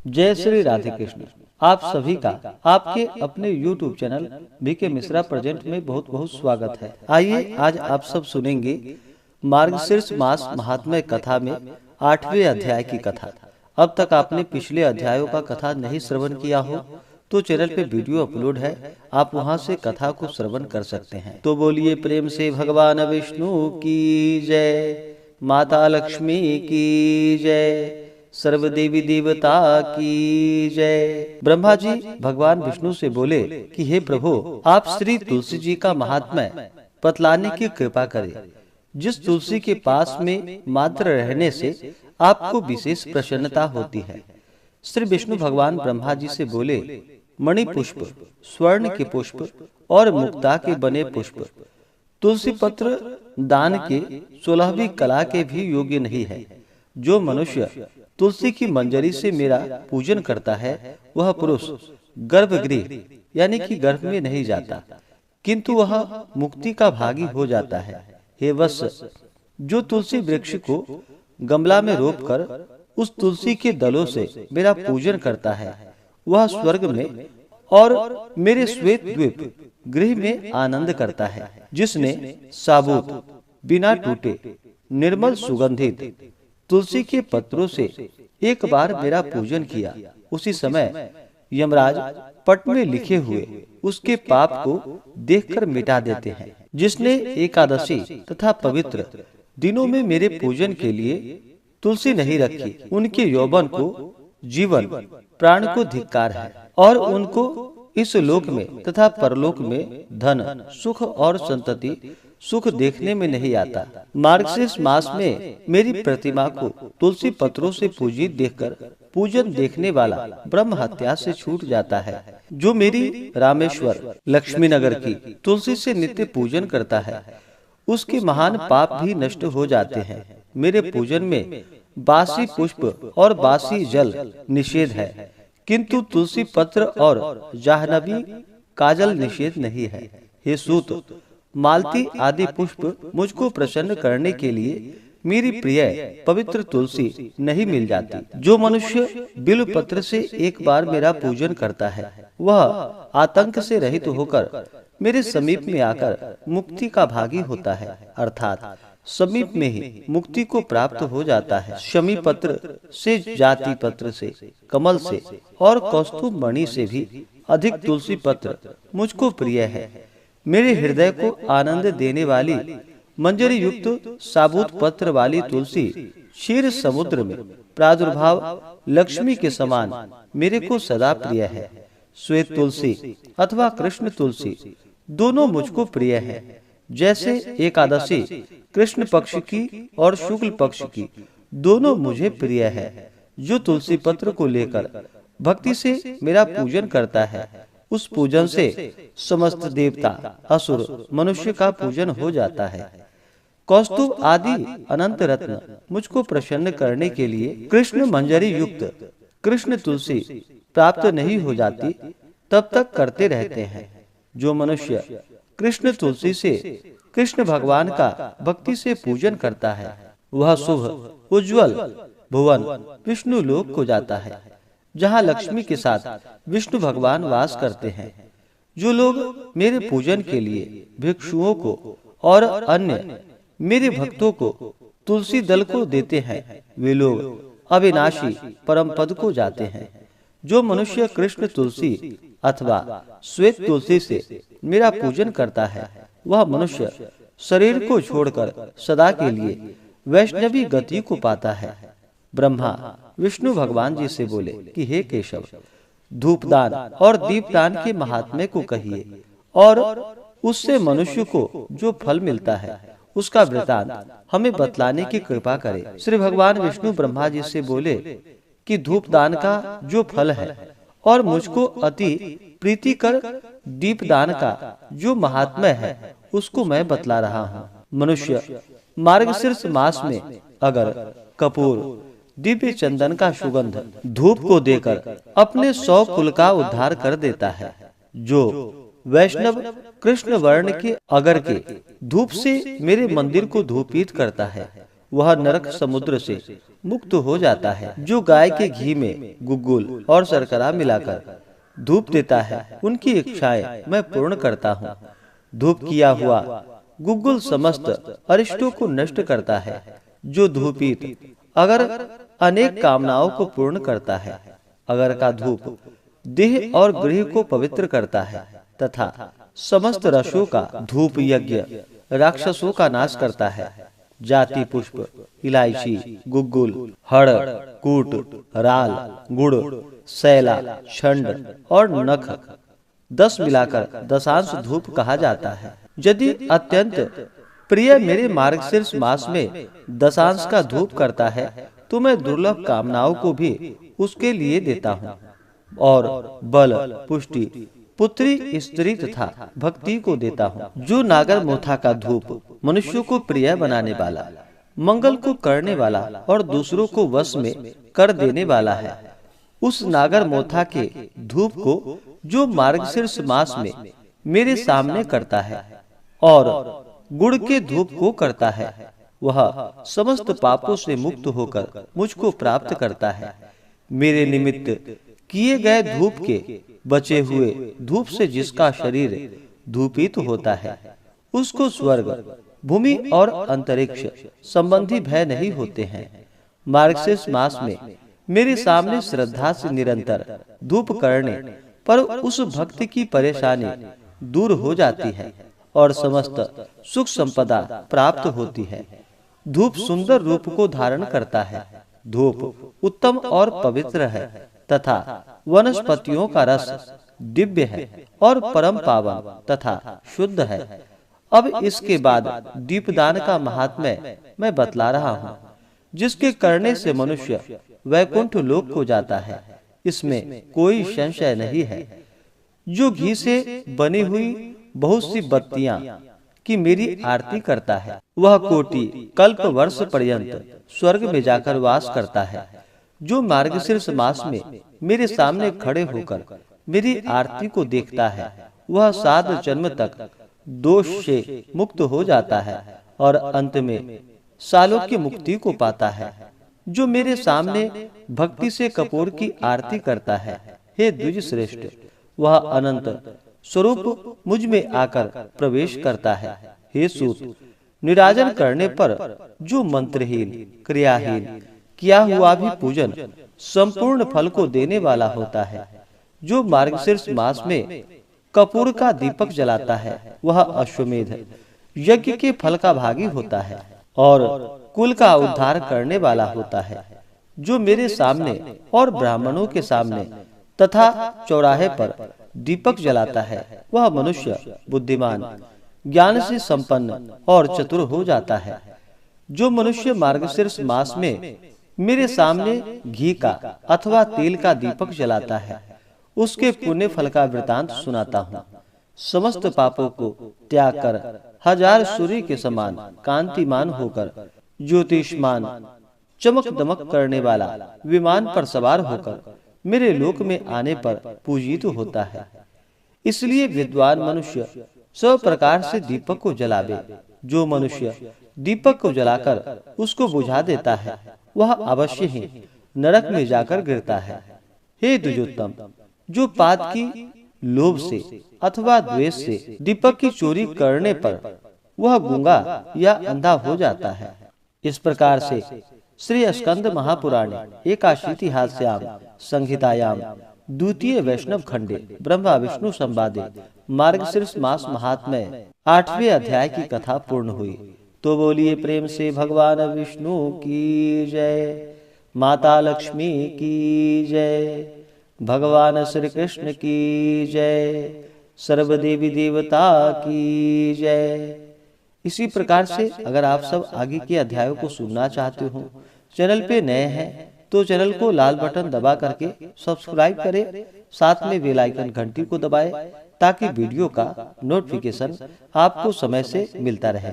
जय श्री राधे कृष्ण। आप सभी का आपके अपने YouTube channel B K Mishra present में बहुत बहुत स्वागत है। आइए आज आप सब सुनेंगे मार्गशीर्ष मास महात्म्य कथा में 8वें अध्याय की कथा। अब तक आपने पिछले अध्यायों का कथा नहीं श्रवण किया हो तो चैनल पे वीडियो अपलोड है, आप वहां से कथा को श्रवण कर सकते हैं। तो बोलिए प्रेम से भगवान विष्णु की जय, माता लक्ष्मी की जय, सर्व देवी देवता की जय। ब्रह्मा जी भगवान विष्णु से बोले कि हे प्रभु, आप श्री तुलसी जी का महात्म्य बतलाने की कृपा करें। जिस तुलसी के पास में मात्र रहने से आपको विशेष प्रसन्नता होती है। श्री विष्णु भगवान ब्रह्मा जी से बोले, मणि पुष्प, स्वर्ण के पुष्प और मुक्ता के बने पुष्प तुलसी पत्र दान के 16वीं कला के भी योग्य नहीं है। जो मनुष्य तुलसी की मंजरी से मेरा पूजन करता है वह पुरुष गर्भगृह यानी कि गर्भ में नहीं जाता, किंतु वह मुक्ति का भागी हो जाता है। हे वत्स, जो तुलसी वृक्ष को गमला में रोपकर उस तुलसी के दलों से मेरा पूजन करता है वह स्वर्ग में और मेरे श्वेत द्वीप गृह में आनंद करता है। जिसने साबुत बिना टूटे निर्मल सुगंधित तुलसी के पत्रों से एक बार मेरा पूजन किया, उसी समय यमराज पट में लिखे हुए उसके पाप को देखकर मिटा देते हैं। जिसने एकादशी तथा पवित्र दिनों में मेरे पूजन के लिए तुलसी नहीं रखी, उनके यौवन को, जीवन प्राण को धिक्कार है और उनको इस लोक में तथा परलोक में धन सुख और संतति सुख देखने में नहीं आता। मार्गशीर्ष मास में मेरी प्रतिमा को तुलसी पत्रों से पूजित देखकर पूजन देखने वाला ब्रह्म हत्या से छूट जाता है। जो मेरी रामेश्वर लक्ष्मी नगर की तुलसी से नित्य पूजन करता है उसके महान पाप भी नष्ट हो जाते हैं। मेरे पूजन में बासी पुष्प और बासी जल निषेध है, किंतु तुलसी पत्र और जाह्नवी काजल निषेध नहीं है। हे सूत, मालती आदि पुष्प मुझको प्रसन्न करने के लिए मेरी प्रिय पवित्र तुलसी नहीं मिल जाती। जो मनुष्य बिल्व पत्र से एक बार मेरा पूजन करता है वह आतंक से रहित होकर मेरे समीप में आकर मुक्ति का भागी होता है, अर्थात समीप में ही मुक्ति को प्राप्त हो जाता है। शमी पत्र से, जाति पत्र से, कमल से और कौस्तुभ मणि से भी अधिक तुलसी पत्र मुझको प्रिय है। मेरे हृदय को आनंद देने वाली मंजरी युक्त साबुत पत्र वाली तुलसी क्षीर समुद्र में प्रादुर्भाव लक्ष्मी के समान मेरे को सदा प्रिय है। श्वेत तुलसी अथवा कृष्ण तुलसी दोनों मुझको प्रिय है। जैसे एकादशी कृष्ण पक्ष की और शुक्ल पक्ष की दोनों मुझे प्रिय है। जो तुलसी पत्र को लेकर भक्ति से मेरा पूजन करता है उस पूजन से समस्त देवता असुर मनुष्य का पूजन हो जाता है। कौस्तुभ आदि अनंत रत्न मुझको प्रसन्न करने के लिए कृष्ण मंजरी युक्त कृष्ण तुलसी प्राप्त नहीं हो जाती तब तक करते रहते हैं। जो मनुष्य कृष्ण तुलसी से कृष्ण भगवान का भक्ति से पूजन करता है वह शुभ उज्जवल भुवन विष्णु लोक को जाता है, जहाँ लक्ष्मी के साथ विष्णु भगवान वास करते हैं। जो लोग मेरे पूजन के लिए भिक्षुओं को और अन्य मेरे भक्तों को तुलसी दल को देते हैं वे लोग अविनाशी परम पद को जाते हैं। जो मनुष्य कृष्ण तुलसी अथवा श्वेत तुलसी से मेरा पूजन करता है वह मनुष्य शरीर को छोड़कर सदा के लिए वैष्णवी गति को पाता है। ब्रह्मा विष्णु भगवान जी से बोले कि हे केशव, धूपदान और दीपदान के महात्म्य को कहिए और उससे मनुष्य को जो फल मिलता है उसका वृतांत हमें बतलाने की कृपा करें। श्री भगवान विष्णु ब्रह्मा जी से बोले कि धूपदान का जो फल है और मुझको अति प्रीतिकर दीपदान का जो महात्म्य है उसको मैं बतला रहा हूँ। मनुष्य मार्गशीर्ष मास में अगर कपूर दिव्य चंदन का सुगंध धूप को देकर अपने 100 कुल का उद्धार कर देता है। जो वैष्णव कृष्ण वर्ण के अगर के धूप से मेरे मंदिर को धूपित करता है वह नरक समुद्र से मुक्त हो जाता है। जो गाय के घी में गुग्गुल और शर्करा मिलाकर धूप देता है, उनकी इच्छाएं मैं पूर्ण करता हूँ। धूप किया हुआ गुग्गुल समस्त अरिष्टों को नष्ट करता है। जो धूपित अगर अनेक कामनाओं को पूर्ण करता है। अगर का धूप देह और गृह को पवित्र करता है तथा समस्त रसों का धूप यज्ञ राक्षसों का नाश करता है। जाति पुष्प, इलायची, गुग्गुल, हड़, कूट, राल, गुड़, सैला, छंड और नख 10 मिलाकर दशांश धूप कहा जाता है। यदि अत्यंत प्रिय मेरे मार्गशीर्ष मास में दशांश का धूप करता है तो मैं दुर्लभ कामनाओं को भी उसके लिए देता हूँ और बल, पुष्टि, पुत्री, स्त्री तथा भक्ति को देता हूँ। जो नागर मोथा का धूप मनुष्यों को प्रिय बनाने वाला, मंगल को करने वाला और दूसरों को वश में कर देने वाला है, उस नागर मोथा के धूप को जो मार्गशीर्ष मास में मेरे सामने करता है और गुड़ के धूप को करता है, वह समस्त पापों से मुक्त होकर मुझको प्राप्त करता है। मेरे निमित्त किए गए धूप के बचे हुए धूप से जिसका शरीर धूपित होता है, उसको स्वर्ग, भूमि और अंतरिक्ष संबंधी भय नहीं होते हैं। मार्गशीर्ष मास में मेरे सामने श्रद्धा से निरंतर धूप करने पर उस भक्त की परेशानी दूर हो जाती है और समस्त सुख संपदा प्राप्त होती है। धूप सुंदर रूप को धारण करता है। धूप उत्तम और पवित्र है तथा वनस्पतियों का रस दिव्य है और परम पावन तथा शुद्ध है। अब इसके बाद दीपदान का महात्म्य मैं बतला रहा हूँ, जिसके करने से मनुष्य वैकुंठ लोक को जाता है। इसमें कोई संशय नहीं है। जो घी से बनी हुई बहुत सी बत्तियां की मेरी आरती करता है, वह कोटि कल्प वर्ष पर्यंत स्वर्ग में जाकर वास करता है। जो मार्गशीर्ष मास में मेरे सामने खड़े होकर मेरी आरती को देखता है, वह 7 जन्म तक दोष से मुक्त हो जाता है और अंत में सालों की मुक्ति को पाता है। जो मेरे सामने भक्ति से कपूर की आरती करता है, हे द्विज श्रेष्ठ, वह अनंत स्वरूप मुझ में आकर प्रवेश करता है। हे सूत, निराजन करने पर जो मंत्रहीन, क्रियाहीन किया हुआ भी पूजन संपूर्ण फल को देने वाला होता है। जो मार्गशीर्ष मास में कपूर का दीपक जलाता है, वह अश्वमेध यज्ञ के फल का भागी होता है और कुल का उद्धार करने वाला होता है। जो मेरे सामने और ब्राह्मणों के सामने तथा चौराहे पर दीपक जलाता है, वह मनुष्य बुद्धिमान, ज्ञान से संपन्न और चतुर हो जाता है। जो मनुष्य मार्गशीर्ष मास में मेरे सामने घी का अथवा तेल का दीपक जलाता है, उसके पुण्य फल का वृतांत सुनाता हूँ। समस्त पापों को त्याग कर 1000 सूर्य के समान कांतिमान होकर, ज्योतिषमान, चमक दमक करने वाला विमान पर सवार होकर मेरे लोक में आने पर पूजित होता है। इसलिए विद्वान मनुष्य सब प्रकार से दीपक को जलावे। जो मनुष्य दीपक को जलाकर उसको बुझा देता है, वह अवश्य ही नरक में जाकर गिरता है। हे द्विजोत्तम, जो पात की लोभ से अथवा द्वेष से दीपक की चोरी करने पर वह गूंगा या अंधा हो जाता है। इस प्रकार से श्री स्कंद महापुराण एकाशीतिहास्याम संहितायाम द्वितीय वैष्णव खंडे ब्रह्मा विष्णु संवादे मार्गशीर्ष मास महात्म्य 8वें अध्याय की कथा पूर्ण हुई। तो बोलिए प्रेम से भगवान विष्णु की जय, माता लक्ष्मी की जय, भगवान श्री कृष्ण की जय, सर्वदेवी देवता की जय। इसी प्रकार से अगर आप सब आगे के अध्यायों को सुनना चाहते हो, चैनल पे नए हैं तो चैनल को लाल बटन दबा करके सब्सक्राइब करें, साथ में बेल आइकन घंटी को दबाएं ताकि वीडियो का नोटिफिकेशन आपको समय से मिलता रहे।